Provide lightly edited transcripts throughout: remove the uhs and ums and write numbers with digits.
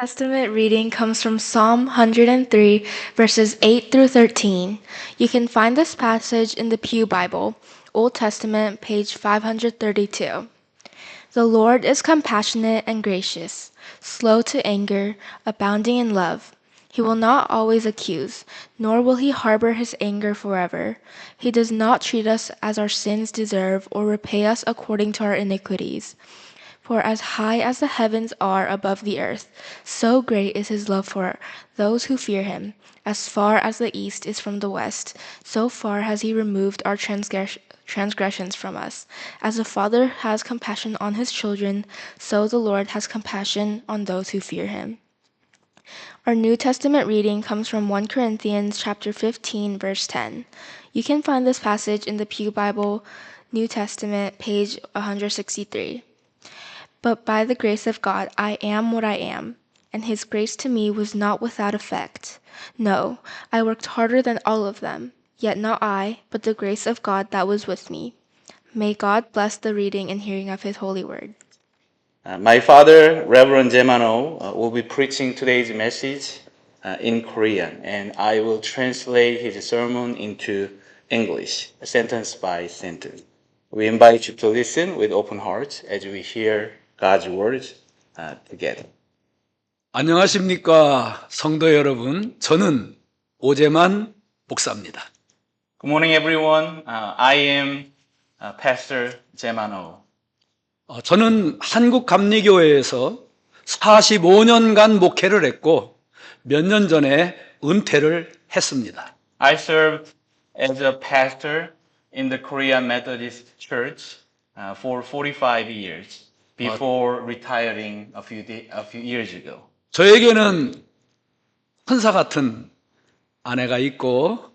Testament reading comes from Psalm 103, verses 8 through 13. You can find this passage in the Pew Bible, Old Testament, page 532. The Lord is compassionate and gracious, slow to anger, abounding in love. He will not always accuse, nor will he harbor his anger forever. He does not treat us as our sins deserve or repay us according to our iniquities. For as high as the heavens are above the earth, so great is his love for those who fear him. As far as the east is from the west, so far has he removed our transgressions from us. As a father has compassion on his children, so the Lord has compassion on those who fear him. Our New Testament reading comes from 1 Corinthians chapter 15, verse 10. You can find this passage in the Pew Bible, New Testament, page 163. But by the grace of God I am what I am, and his grace to me was not without effect. No, I worked harder than all of them, yet not I, but the grace of God that was with me. May God bless the reading and hearing of his holy word. My father, Reverend Jemano, will be preaching today's message in Korean, and I will translate his sermon into English, sentence by sentence. We invite you to listen with open hearts as we hear God's words together. 안녕하십니까, 성도 여러분. 저는 오재만 목사입니다. Good morning, everyone. I am Pastor Jemano. 저는 한국감리교회에서 45년간 목회를 했고 몇 년 전에 은퇴를 했습니다. I served as a pastor in the Korean Methodist Church for 45 years before retiring a few years ago. 저에게는 천사 같은 아내가 있고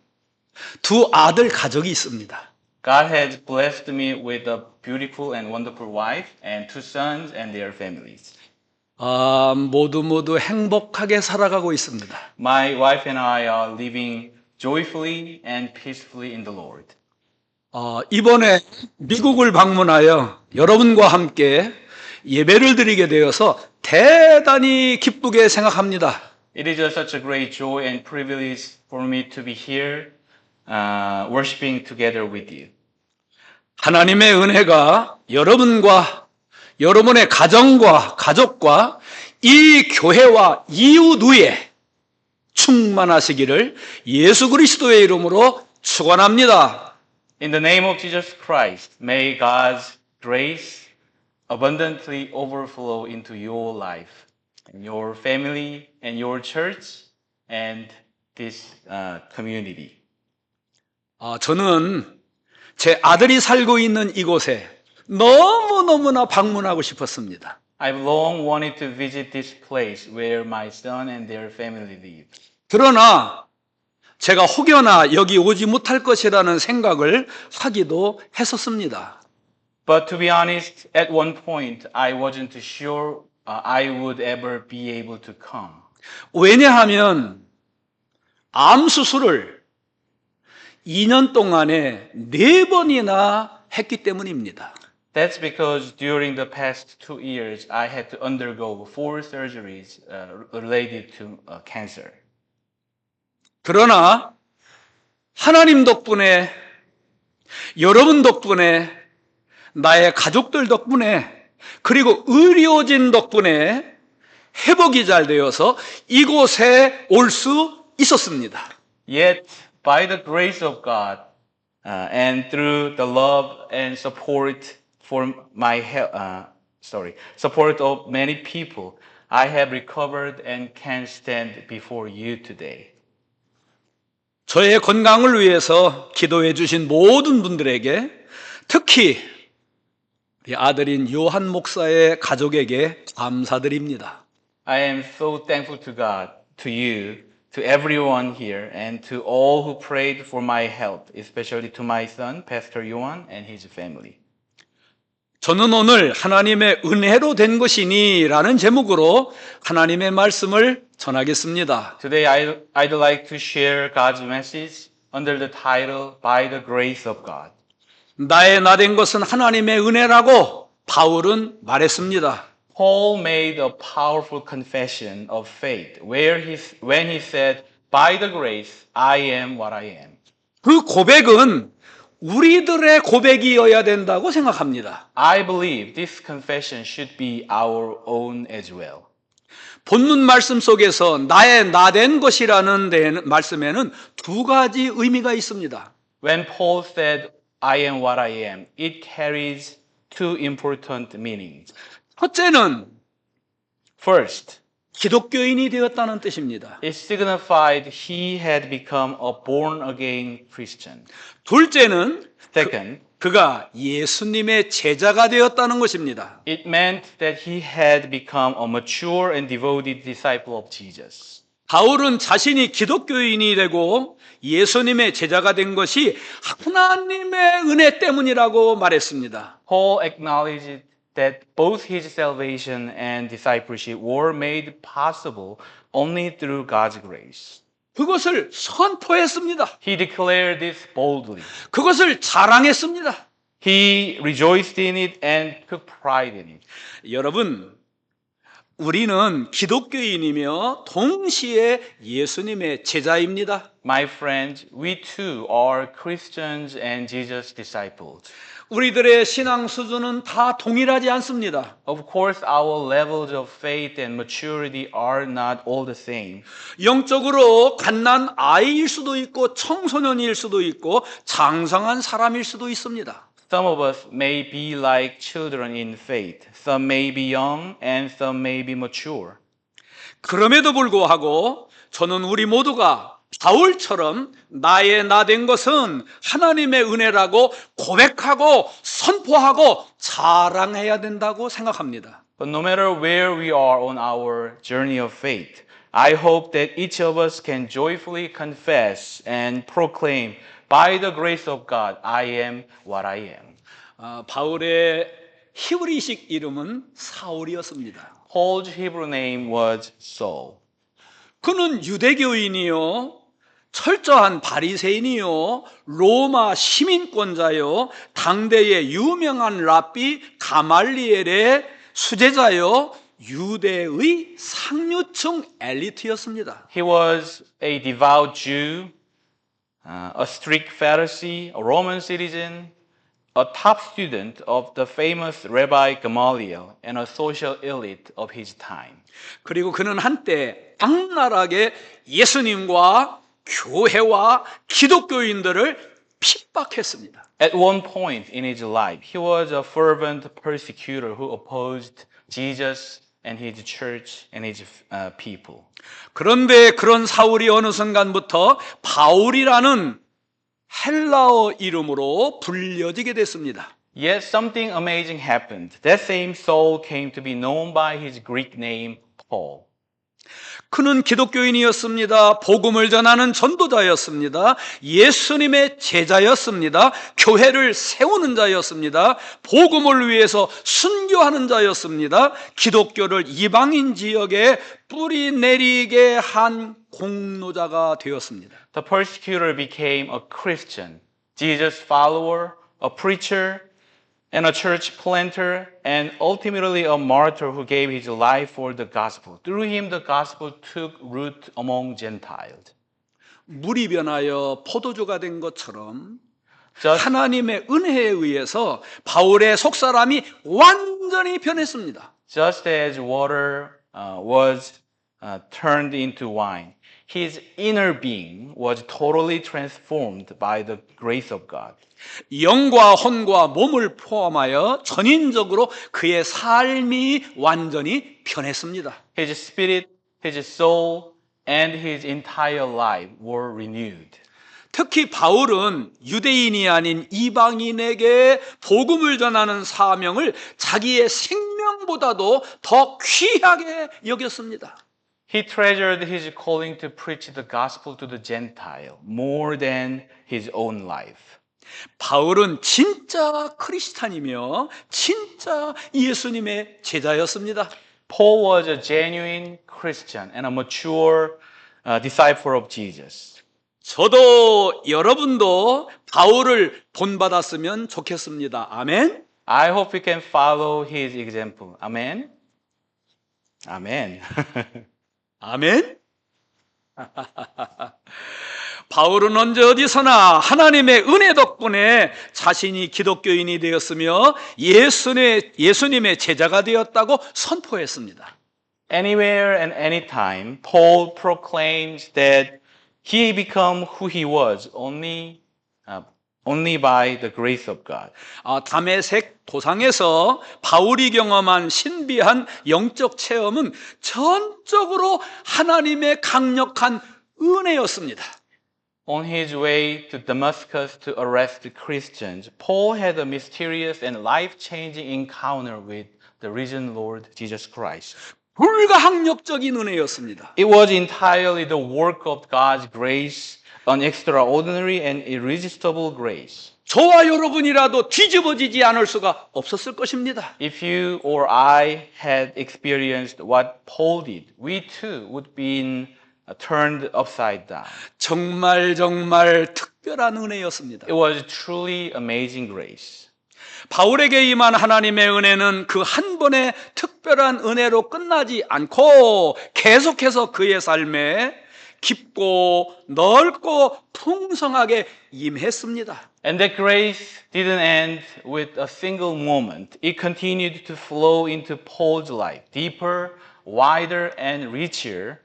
두 아들 가족이 있습니다. God has blessed me with a beautiful and wonderful wife and two sons and their families. 모두 행복하게 살아가고 있습니다. My wife and I are living joyfully and peacefully in the Lord. 이번에 미국을 방문하여 여러분과 함께 예배를 드리게 되어서 대단히 기쁘게 생각합니다. It is such a great joy and privilege for me to be here worshiping together with you. 하나님의 은혜가 여러분과 여러분의 가정과 가족과 이 교회와 이웃 위에 충만하시기를 예수 그리스도의 이름으로 축원합니다. In the name of Jesus Christ, may God's grace abundantly overflow into your life, and your family, and your church, and this community. 저는 제 아들이 살고 있는 이곳에 너무너무나 방문하고 싶었습니다. I've long wanted to visit this place where my son and their family live. 그러나 제가 혹여나 여기 오지 못할 것이라는 생각을 하기도 했었습니다. But to be honest, at one point I wasn't sure I would ever be able to come. 왜냐하면 암 수술을 2년 동안에 4번이나 했기 때문입니다. That's because during the past 2 years, I had to undergo 4 surgeries related to cancer. 그러나 하나님 덕분에, 여러분 덕분에, 나의 가족들 덕분에, 그리고 의료진 덕분에 회복이 잘 되어서 이곳에 올 수 있었습니다. Yet, by the grace of God and through the love and support for my support of many people, I have recovered and can stand before you today. 저의 건강을 위해서 기도해 주신 모든 분들에게, 특히 우리 아들인 요한 목사의 가족에게 감사드립니다. I am so thankful to God, to you, to everyone here, and to all who prayed for my health, especially to my son, Pastor Yohan, and his family. 저는 오늘 하나님의 은혜로 된 것이니 라는 제목으로 하나님의 말씀을 전하겠습니다. Today, I'd like to share God's message under the title, By the Grace of God. 나의 나 된 것은 하나님의 은혜라고 바울은 말했습니다. Paul made a powerful confession of faith when he said, "By the grace, I am what I am." 그 고백은 우리들의 고백이어야 된다고 생각합니다. I believe this confession should be our own as well. 본문 말씀 속에서 나의 나된 것이라는 말씀에는 두 가지 의미가 있습니다. When Paul said, "I am what I am," it carries two important meanings. 첫째는 First, 기독교인이 되었다는 뜻입니다. it signified he had become a born-again Christian. 둘째는 Second, 그가 예수님의 제자가 되었다는 것입니다. it meant that he had become a mature and devoted disciple of Jesus. 바울은 자신이 기독교인이 되고 예수님의 제자가 된 것이 하나님의 은혜 때문이라고 말했습니다. Paul acknowledged that both his salvation and discipleship were made possible only through God's grace. 그것을 선포했습니다. He declared this boldly. 그것을 자랑했습니다. He rejoiced in it and took pride in it. 여러분, 우리는 기독교인이며 동시에 예수님의 제자입니다. My friends, we too are Christians and Jesus disciples. 우리들의 신앙 수준은 다 동일하지 않습니다. Of course, our levels of faith and maturity are not all the same. 영적으로 갓난 아이일 수도 있고 청소년일 수도 있고 장성한 사람일 수도 있습니다. Some of us may be like children in faith. Some may be young and some may be mature. 그럼에도 불구하고 저는 우리 모두가 바울처럼 나의 나 된 것은 하나님의 은혜라고 고백하고 선포하고 자랑해야 된다고 생각합니다. But no matter where we are on our journey of faith, I hope that each of us can joyfully confess and proclaim, by the grace of God, I am what I am. 바울의 히브리식 이름은 사울이었습니다. Paul's Hebrew name was Saul. 그는 유대교인이요, 철저한 바리새인이요, 로마 시민권자요, 당대의 유명한 랍비 가말리엘의 수제자요, 유대의 상류층 엘리트였습니다. He was a devout Jew, a strict Pharisee, a Roman citizen, a top student of the famous Rabbi Gamaliel, and a social elite of his time. 그리고 그는 한때 악랄하게 예수님과 교회와 기독교인들을 핍박했습니다. At one point in his life, he was a fervent persecutor who opposed Jesus and his church and his people. 그런데 그런 사울이 어느 순간부터 바울이라는 헬라어 이름으로 불려지게 됐습니다. Yet something amazing happened. That same Saul came to be known by his Greek name, Paul. 그는 기독교인이었습니다. 복음을 전하는 전도자였습니다. 예수님의 제자였습니다. 교회를 세우는 자였습니다. 복음을 위해서 순교하는 자였습니다. 기독교를 이방인 지역에 뿌리 내리게 한 공로자가 되었습니다. The persecutor became a Christian, Jesus follower, a preacher, and a church planter, and ultimately a martyr who gave his life for the gospel. Through him, the gospel took root among Gentiles. 물이 변하여 포도주가 된 것처럼 Just, 하나님의 은혜에 의해서 바울의 속사람이 완전히 변했습니다. just as water was turned into wine, his inner being was totally transformed by the grace of God. 영과 혼과 몸을 포함하여 전인적으로 그의 삶이 완전히 변했습니다. His spirit, his soul, and his entire life were renewed. 특히 바울은 유대인이 아닌 이방인에게 복음을 전하는 사명을 자기의 생명보다도 더 귀하게 여겼습니다. He treasured his calling to preach the gospel to the Gentile more than his own life. 바울은 진짜 크리스찬이며 진짜 예수님의 제자였습니다. Paul was a genuine Christian and a mature disciple of Jesus. 저도 여러분도 바울을 본받았으면 좋겠습니다. 아멘. I hope we can follow his example. Amen. 아멘. 아멘? 바울은 언제 어디서나 하나님의 은혜 덕분에 자신이 기독교인이 되었으며 예수님의 제자가 되었다고 선포했습니다. Anywhere and anytime, Paul proclaims that he became who he was only by the grace of God. 다메섹 도상에서 바울이 경험한 신비한 영적 체험은 전적으로 하나님의 강력한 은혜였습니다. On his way to Damascus to arrest Christians, Paul had a mysterious and life-changing encounter with the risen Lord Jesus Christ. 불가항력적인 은혜였습니다. It was entirely the work of God's grace, an extraordinary and irresistible grace. 저와 여러분이라도 뒤집어지지 않을 수가 없었을 것입니다. If you or I had experienced what Paul did, we too would be turned upside down. 정말 특별한 은혜였습니다. It was truly amazing grace. 바울에게 임한 하나님의 은혜는 그 한 번의 특별한 은혜로 끝나지 않고 계속해서 그의 삶에 깊고 넓고 풍성하게 임했습니다. And that grace didn't end with a single moment. It continued to flow into Paul's life, deeper, wider, and richer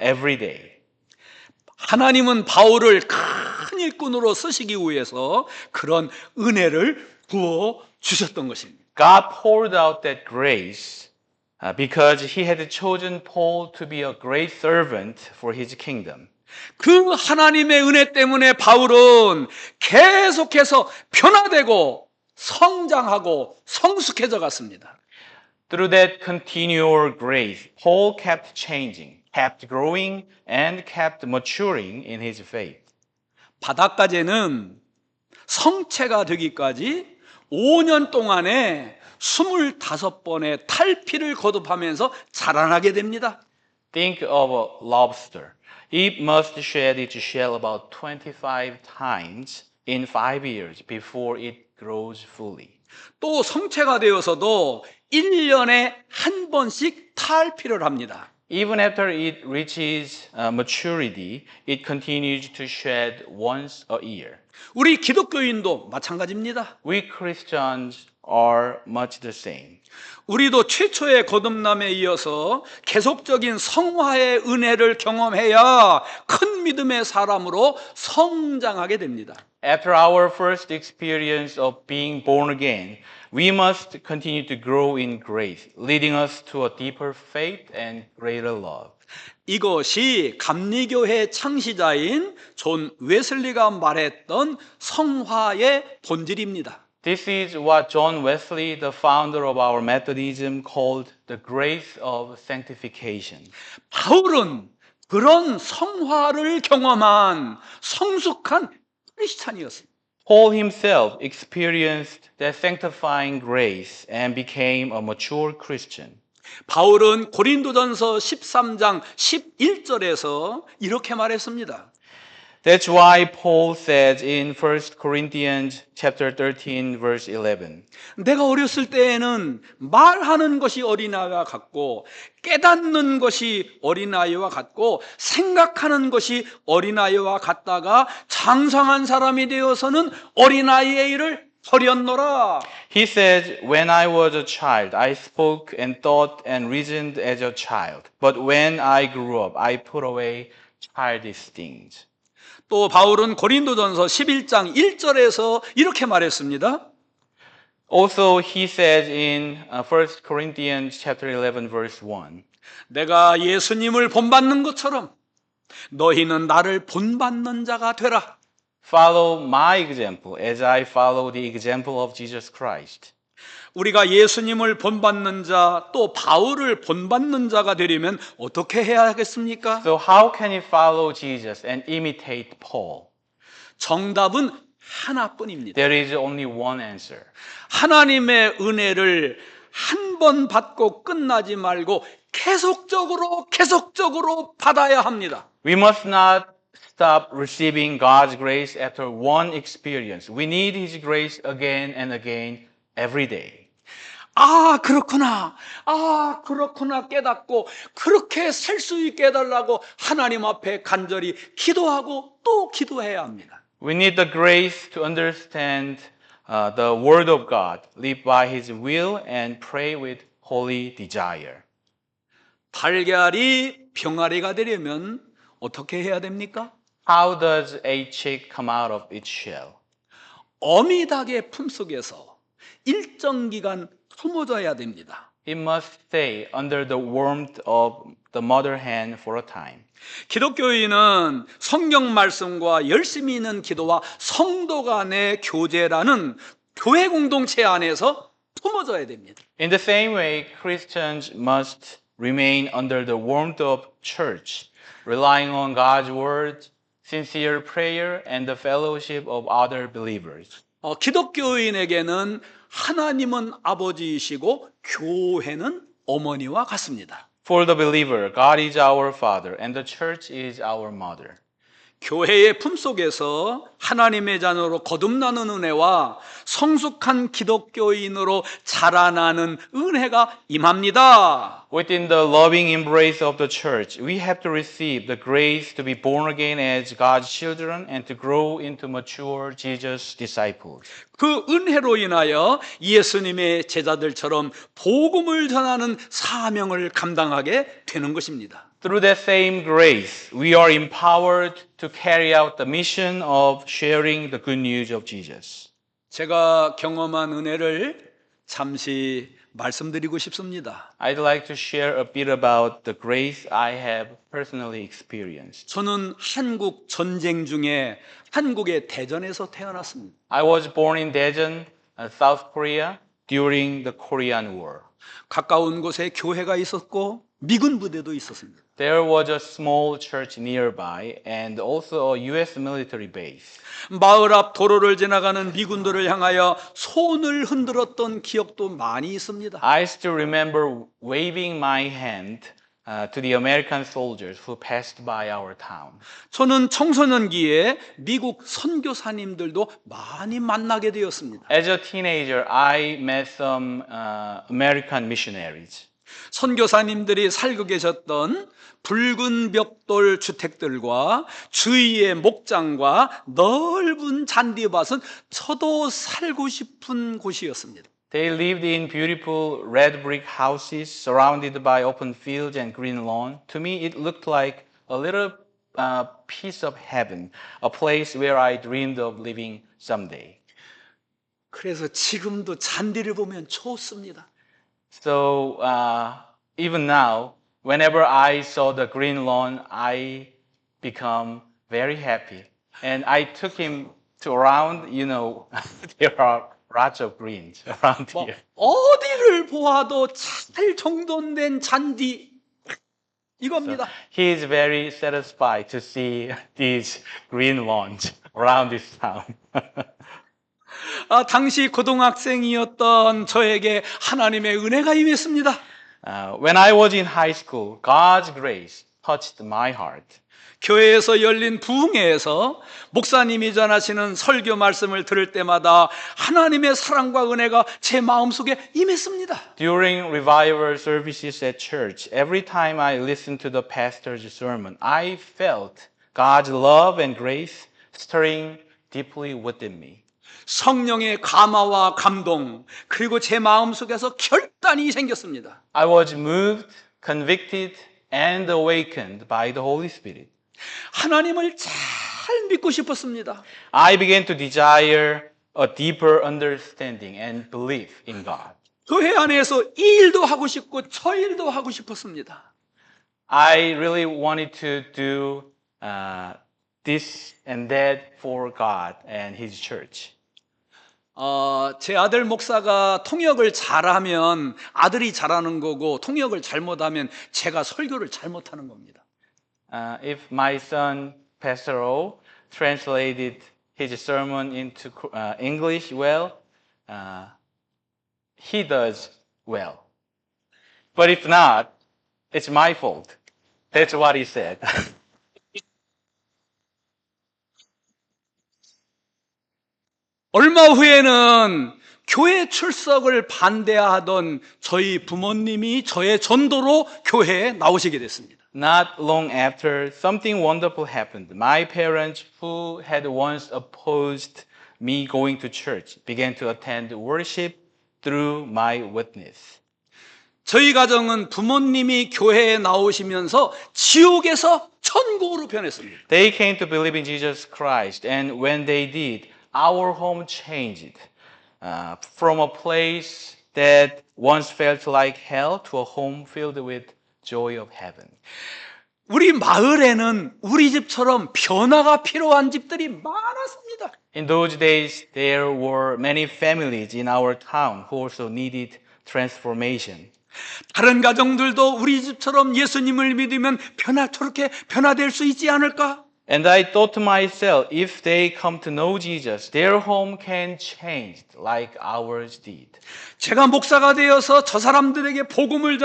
every day. 하나님은 바울을 큰 일꾼으로 쓰시기 위해서 그런 은혜를 부어 주셨던 것입니다. God poured out that grace because he had chosen Paul to be a great servant for his kingdom. 그 하나님의 은혜 때문에 바울은 계속해서 변화되고 성장하고 성숙해져 갔습니다. Through that continual grace, Paul kept changing, kept growing, and kept maturing in his faith. 바닷가재는 성체가 되기까지 5년 동안에 25번의 탈피를 거듭하면서 자라나게 됩니다. Think of a lobster. It must shed its shell about 25 times in 5 years before it grows fully. 또 성체가 되어서도 1년에 한 번씩 탈피를 합니다. Even after it reaches maturity, it continues to shed once a year. 우리 기독교인도 마찬가지입니다. We Christians are much the same. 우리도 최초의 거듭남에 이어서 계속적인 성화의 은혜를 경험해야 큰 믿음의 사람으로 성장하게 됩니다. After our first experience of being born again, we must continue to grow in grace, leading us to a deeper faith and greater love. 이것이 감리교회 창시자인 존 웨슬리가 말했던 성화의 본질입니다. This is what John Wesley, the founder of our Methodism, called the grace of sanctification. 바울은 그런 성화를 경험한 성숙한 크리스찬이었습니다. Paul himself experienced that sanctifying grace and became a mature Christian. 바울은 고린도전서 13장 11절에서 이렇게 말했습니다. That's why Paul says in 1 Corinthians chapter 13 verse 11. 내가 어렸을 때에는 말하는 것이 어린아이와 같고 깨닫는 것이 어린아이와 같고 생각하는 것이 어린아이와 같다가 장성한 사람이 되어서는 어린아이의 일을 버렸노라. He says, when I was a child, I spoke and thought and reasoned as a child. But when I grew up, I put away childish things. 또 바울은 고린도전서 11장 1절에서 이렇게 말했습니다. Also, he says in 1 Corinthians chapter 11 verse 1. 내가 예수님을 본받는 것처럼 너희는 나를 본받는 자가 되라. Follow my example as I follow the example of Jesus Christ. 우리가 예수님을 본받는 자, 또 바울을 본받는 자가 되려면 어떻게 해야 하겠습니까? So how can you follow Jesus and imitate Paul? 정답은 하나뿐입니다. There is only one answer. 하나님의 은혜를 한 번 받고 끝나지 말고 계속적으로 받아야 합니다. We must not stop receiving God's grace after one experience. We need His grace again and again every day. 아, 그렇구나. 아, 그렇구나 깨닫고 그렇게 살 수 있게 해달라고 하나님 앞에 간절히 기도하고 또 기도해야 합니다. We need the grace to understand the Word of God, live by His will, and pray with holy desire. 달걀이 병아리가 되려면 어떻게 해야 됩니까? How does a chick come out of its shell? 어미닭의 품속에서 일정 기간 품어줘야 됩니다. It must stay under the warmth of the mother hen for a time. 기독교인은 성경 말씀과 열심히 있는 기도와 성도 간의 교제라는 교회 공동체 안에서 품어줘야 됩니다. In the same way, Christians must remain under the warmth of church, relying on God's word, sincere prayer, and the fellowship of other believers. 기독교인에게는 하나님은 아버지이시고 교회는 어머니와 같습니다. For the believer, God is our Father, and the church is our mother. 교회의 품속에서 하나님의 자녀로 거듭나는 은혜와 성숙한 기독교인으로 자라나는 은혜가 임합니다. Within the loving embrace of the church, we have to receive the grace to be born again as God's children and to grow into mature Jesus disciples. 그 은혜로 인하여 예수님의 제자들처럼 복음을 전하는 사명을 감당하게 되는 것입니다. Through that same grace, we are empowered to carry out the mission of sharing the good news of Jesus. 제가 경험한 은혜를 잠시 말씀드리고 싶습니다. I'd like to share a bit about the grace I have personally experienced. 저는 한국 전쟁 중에 한국의 대전에서 태어났습니다. I was born in Daejeon, South Korea, during the Korean War. 가까운 곳에 교회가 있었고 미군 부대도 있었습니다. There was a small church nearby and also a US military base. 마을 앞 도로를 지나가는 미군들을 향하여 손을 흔들었던 기억도 많이 있습니다. I still remember waving my hand to the American soldiers who passed by our town. 저는 청소년기에 미국 선교사님들도 많이 만나게 되었습니다. As a teenager, I met some American missionaries. 선교사님들이 살고 계셨던 붉은 벽돌 주택들과 주위의 목장과 넓은 잔디밭은 저도 살고 싶은 곳이었습니다. They lived in beautiful red brick houses surrounded by open fields and green lawn. To me, it looked like a little piece of heaven, a place where I dreamed of living someday. 그래서 지금도 잔디를 보면 좋습니다. So even now, whenever I saw the green lawn, I become very happy. And I took him to around, there are lots of greens around here. 어디를 보아도 잘 정돈된 잔디 이겁니다. He is very satisfied to see these green lawns around this town. 당시 고등학생이었던 저에게 하나님의 은혜가 임했습니다. When I was in high school, God's grace touched my heart. 교회에서 열린 부흥회에서 목사님이 전하시는 설교 말씀을 들을 때마다 하나님의 사랑과 은혜가 제 마음속에 임했습니다. During revival services at church, every time I listened to the pastor's sermon, I felt God's love and grace stirring deeply within me. 성령의 감화와 감동 그리고 제 마음속에서 결단이 생겼습니다. I was moved, convicted, and awakened by the Holy Spirit. 하나님을 잘 믿고 싶었습니다. I began to desire a deeper understanding and belief in God. 교회 안에서 이 일도 하고 싶고 저 일도 하고 싶었습니다. I really wanted to do this and that for God and His church. 제 아들 목사가 통역을 잘하면 아들이 잘하는 거고 통역을 잘못하면 제가 설교를 잘못하는 겁니다. If my son, Pastor O, translated his sermon into English well, he does well. But if not, it's my fault. That's what he said. 얼마 후에는 교회 출석을 반대하던 저희 부모님이 저의 전도로 교회에 나오시게 됐습니다. Not long after, something wonderful happened. My parents, who had once opposed me going to church, began to attend worship through my witness. 저희 가정은 부모님이 교회에 나오시면서 지옥에서 천국으로 변했습니다. They came to believe in Jesus Christ, and when they did, our home changed from a place that once felt like hell to a home filled with joy of heaven. 우리 마을에는 우리 집처럼 변화가 필요한 집들이 많았습니다. In those days, there were many families in our town who also needed transformation. 다른 가정들도 우리 집처럼 예수님을 믿으면 저렇게 변화될 수 있지 않을까? And I thought to myself, if they come to know Jesus, their home can change like ours did. 제가 목사가 되어서 저 사람들에게 복음을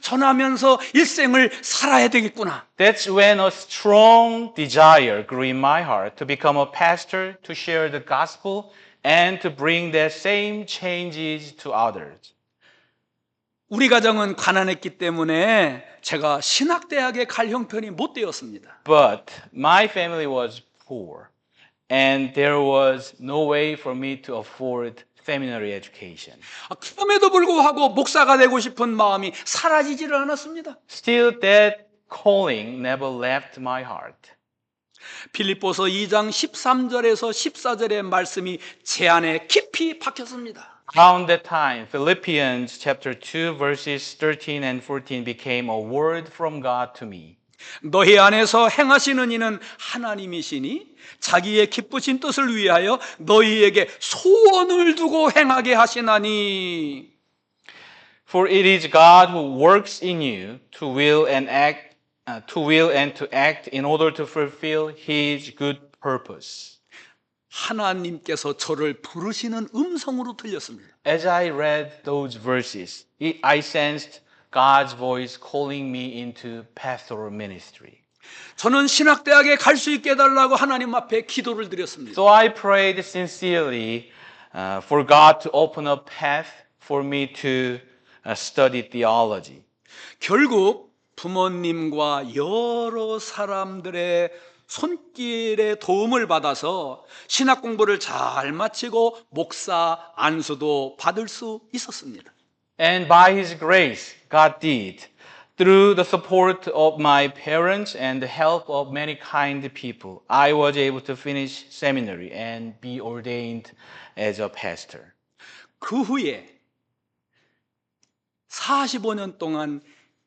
전하면서 일생을 살아야 되겠구나. That's when a strong desire grew in my heart to become a pastor, to share the gospel, and to bring that same changes to others. 우리 가정은 가난했기 때문에 제가 신학대학에 갈 형편이 못 되었습니다. But my family was poor, and there was no way for me to afford seminary education. 그럼에도 불구하고 목사가 되고 싶은 마음이 사라지지를 않았습니다. Still, that calling never left my heart. 빌립보서 2장 13절에서 14절의 말씀이 제 안에 깊이 박혔습니다. Around that time, Philippians chapter 2 verses 13 and 14 became a word from God to me. 너희 안에서 행하시는 이는 하나님이시니 자기의 기쁘신 뜻을 위하여 너희에게 소원을 두고 행하게 하시나니. For it is God who works in you to will and to act in order to fulfill His good purpose. 하나님께서 저를 부르시는 음성으로 들렸습니다. As I read those verses, I sensed God's voice calling me into pastoral ministry. 저는 신학대학에 갈 수 있게 해달라고 하나님 앞에 기도를 드렸습니다. So I prayed sincerely for God to open a path for me to study theology. 결국 부모님과 여러 사람들의 손길의 도움을 받아서 신학 공부를 잘 마치고 목사 안수도 받을 수 있었습니다. And by His grace, God did. Through the support of my parents and the help of many kind people, I was able to finish seminary and be ordained as a pastor. 그 후에 45년 동안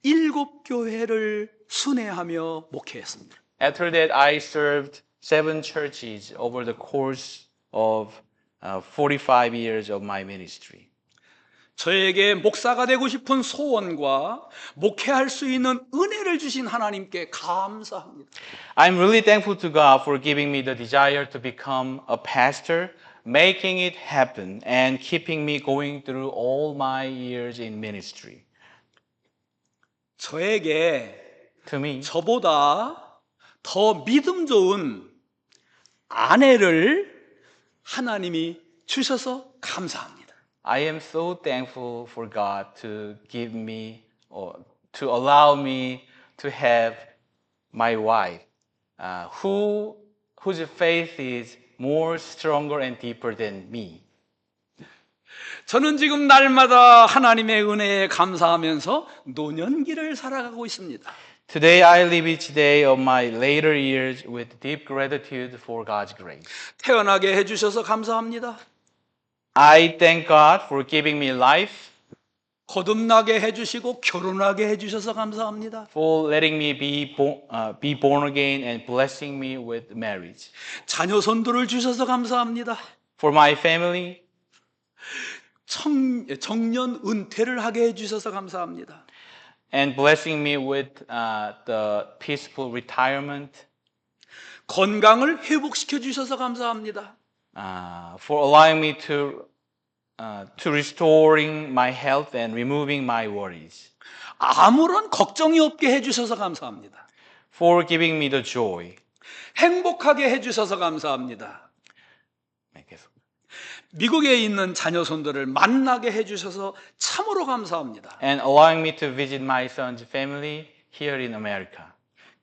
7교회를 순회하며 목회했습니다. After that, I served 7 churches over the course of 45 years of my ministry. 저에게 목사가 되고 싶은 소원과 목회할 수 있는 은혜를 주신 하나님께 감사합니다. I'm really thankful to God for giving me the desire to become a pastor, making it happen, and keeping me going through all my years in ministry. 저에게 To me, 저보다 더 믿음 좋은 아내를 하나님이 주셔서 감사합니다. I am so thankful for God to give me or to allow me to have my wife, whose faith is more stronger and deeper than me. 저는 지금 날마다 하나님의 은혜에 감사하면서 노년기를 살아가고 있습니다. Today I live each day of my later years with deep gratitude for God's grace. 태어나게 해주셔서 감사합니다. I thank God for giving me life, 거듭나게 해주시고 결혼하게 해주셔서 감사합니다. for letting me be born again and blessing me with marriage. 자녀 손들을 주셔서 감사합니다. For my family, 정년 은퇴를 하게 해주셔서 감사합니다. and blessing me with the peaceful retirement, 건강을 회복시켜 주셔서 감사합니다. for allowing me to restoring my health and removing my worries, 아무런 걱정이 없게 해주셔서 감사합니다. for giving me the joy. 행복하게 해주셔서 감사합니다. 미국에 있는 자녀손들을 만나게 해주셔서 참으로 감사합니다. and allowing me to visit my son's family here in America.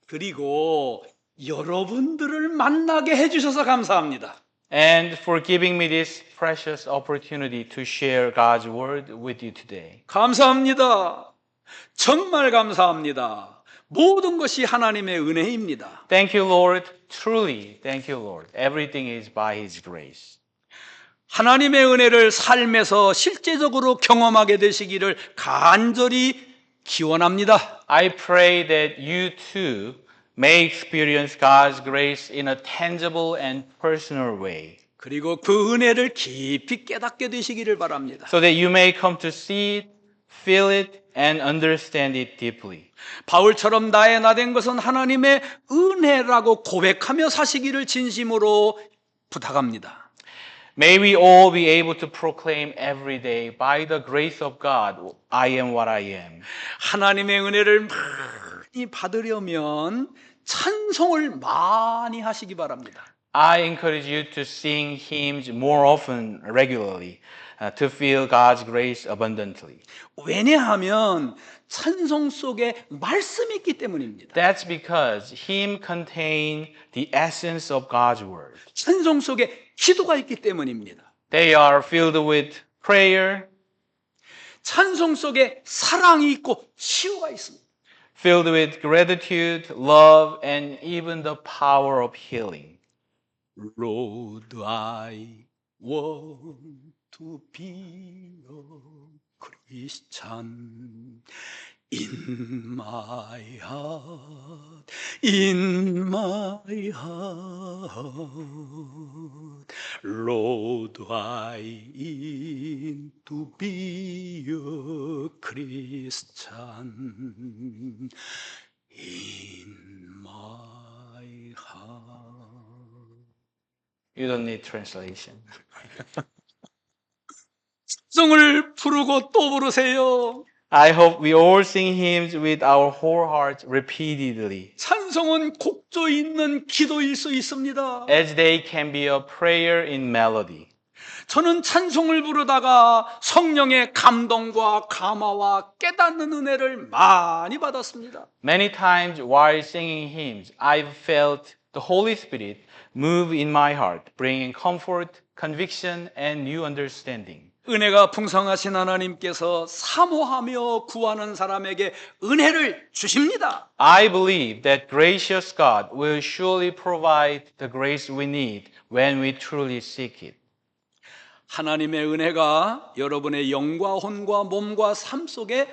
그리고 여러분들을 만나게 해주셔서 감사합니다. And for giving me this precious opportunity to share God's word with you today. 감사합니다. 정말 감사합니다. 모든 것이 하나님의 은혜입니다. Thank you, Lord. Truly, thank you, Lord. Everything is by His grace. 하나님의 은혜를 삶에서 실제적으로 경험하게 되시기를 간절히 기원합니다. I pray that you too may experience God's grace in a tangible and personal way, 그리고 그 은혜를 깊이 깨닫게 되시기를 바랍니다. so that you may come to see it, feel it, and understand it deeply. 바울처럼 나의 나 된 것은 하나님의 은혜라고 고백하며 사시기를 진심으로 부탁합니다. May we all be able to proclaim every day, by the grace of God, I am what I am. 하나님의 은혜를 많이 받으려면 찬송을 많이 하시기 바랍니다. I encourage you to sing hymns more often, regularly, to feel God's grace abundantly. 왜냐하면 찬송 속에 말씀이 있기 때문입니다. That's because hymn contain the essence of God's word. 찬송 속에 기도가 있기 때문입니다. They are filled with prayer, 찬송 속에 사랑이 있고 치유가 있습니다. filled with gratitude, love, and even the power of healing. Lord, I want to be a Christian in my heart, in my heart. Lord, I want to be a Christian in my heart. You don't need translation. 성을 부르고 또 부르세요. I hope we all sing hymns with our whole hearts repeatedly, 찬송은 곡조 있는 기도일 수 있습니다. as they can be a prayer in melody. 저는 찬송을 부르다가 성령의 감동과 감화와 깨닫는 은혜를 많이 받았습니다. Many times while singing hymns, I've felt the Holy Spirit move in my heart, bringing comfort, conviction, and new understanding. 은혜가 풍성하신 하나님께서 사모하며 구하는 사람에게 은혜를 주십니다. I believe that gracious God will surely provide the grace we need when we truly seek it. 하나님의 은혜가 여러분의 영과 혼과 몸과 삶 속에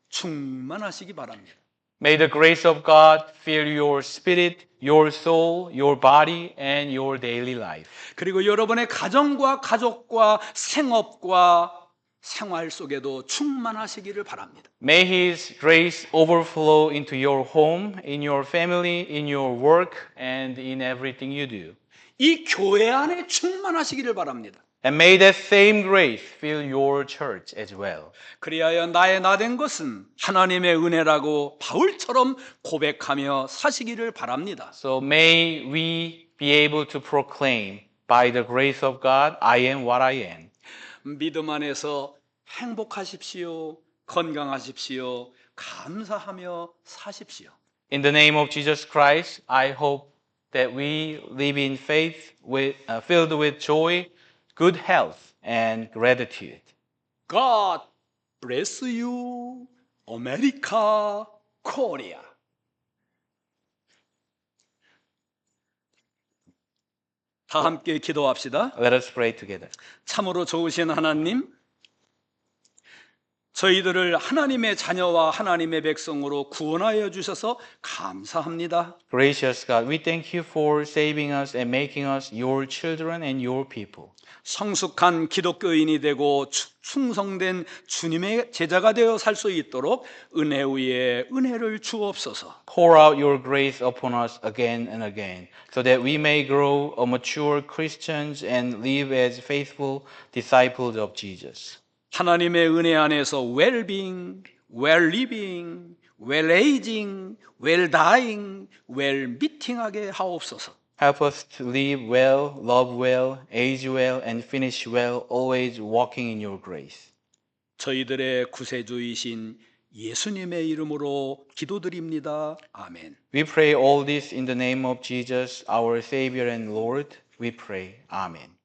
충만하시기 바랍니다. May the grace of God fill your spirit, your soul, your body, and your daily life. 그리고 여러분의 가정과 가족과 생업과 생활 속에도 충만하시기를 바랍니다. May His grace overflow into your home, in your family, in your work, and in everything you do. 이 교회 안에 충만하시기를 바랍니다. And may that same grace fill your church as well. 그리하여 나의 나 된 것은 하나님의 은혜라고 바울처럼 고백하며 사시기를 바랍니다. So may we be able to proclaim, by the grace of God, I am what I am. 믿음 안에서 행복하십시오. 건강하십시오. 감사하며 사십시오. In the name of Jesus Christ, I hope that we live in faith filled with joy, good health, and gratitude. God bless you, America, Korea. 다 함께 기도합시다. Let us pray together. 참으로 좋으신 하나님, 저희들을 하나님의 자녀와 하나님의 백성으로 구원하여 주셔서 감사합니다. Gracious God, we thank you for saving us and making us your children and your people. 성숙한 기독교인이 되고 충성된 주님의 제자가 되어 살 수 있도록 은혜 위에 은혜를 주옵소서. Pour out your grace upon us again and again, so that we may grow a mature Christians and live as faithful disciples of Jesus. 하나님의 은혜 안에서 well-being, well-living, well-aging, well-dying, well-meeting하게 하옵소서. Help us to live well, love well, age well, and finish well, always walking in your grace. 저희들의 구세주이신 예수님의 이름으로 기도드립니다. 아멘. We pray all this in the name of Jesus, our Savior and Lord. We pray. Amen.